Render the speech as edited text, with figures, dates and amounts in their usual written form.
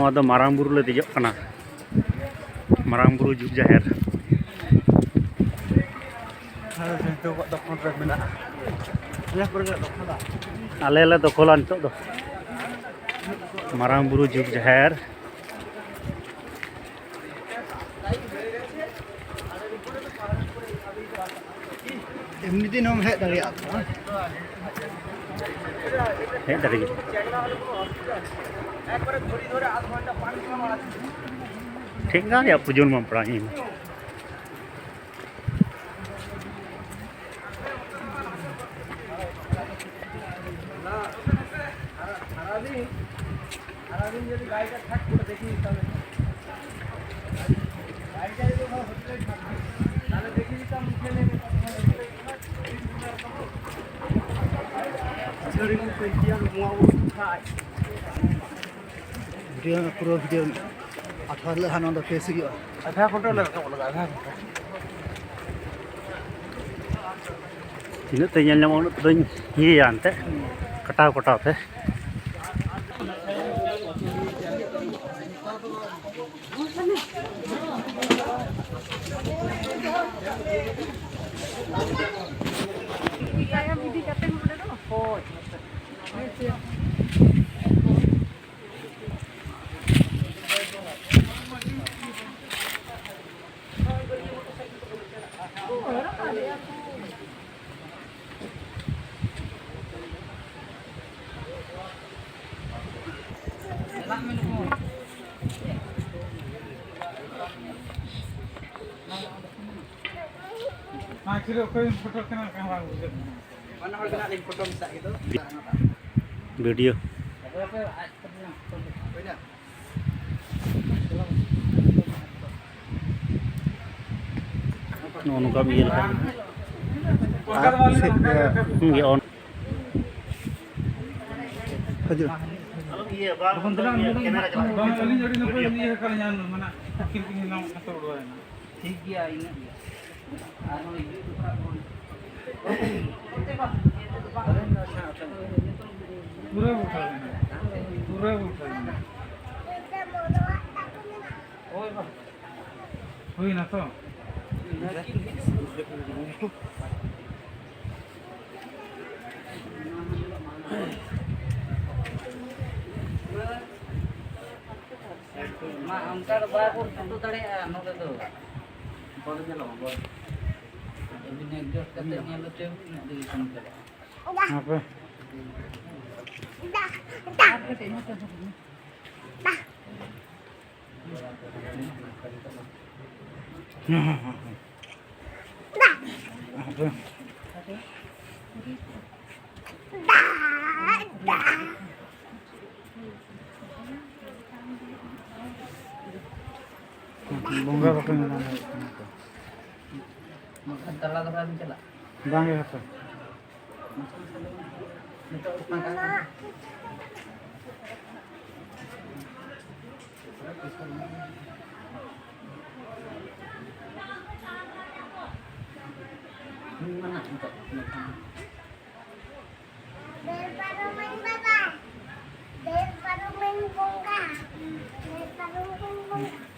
ᱱᱚᱣᱟ ᱫᱚ ᱢᱟᱨᱟᱝ ᱵᱩᱨᱩ ᱞᱮ ᱫᱮᱡᱚᱜ ᱠᱟᱱᱟ, ᱢᱟᱨᱟᱝ ᱵᱩᱨᱩ ᱡᱩᱜᱽ ᱡᱟᱦᱮᱨ᱾ ᱟᱞᱮ ᱞᱮ ᱫᱚᱠᱷᱚᱞᱟ ᱱᱤᱛᱚᱜ ᱫᱚ ᱢᱟᱨᱟᱝ ᱵᱩᱨᱩ ᱡᱩᱜᱽ ᱡᱟᱦᱮᱨ᱾ एमनी दिन हम हेज दाड़ेयागᱼᱟ हेज दाड़ेयागᱼᱟ ठीक गया पुजन में पड़ा ही वीडियो पूरा वीडियो 18 ले हाना द फेस गयो आधा घंटा ले रखा लगा आधा घंटा तीन ते ñal ñam उन दोñ हिया अंते कटाव कटाव ते वीडियो नौका भी ये ऑन ठीक गया हुई ना तो मा उनका बार तो तड़े नोडे तो बड़ गेलो बड़ एबिने एडजस्ट करते नेलो ते डिवीजन करे हां पे bunga apa yang mana makan telah telah mencela bang ya apa mana untuk daripada main baba daripada main bunga daripada main bunga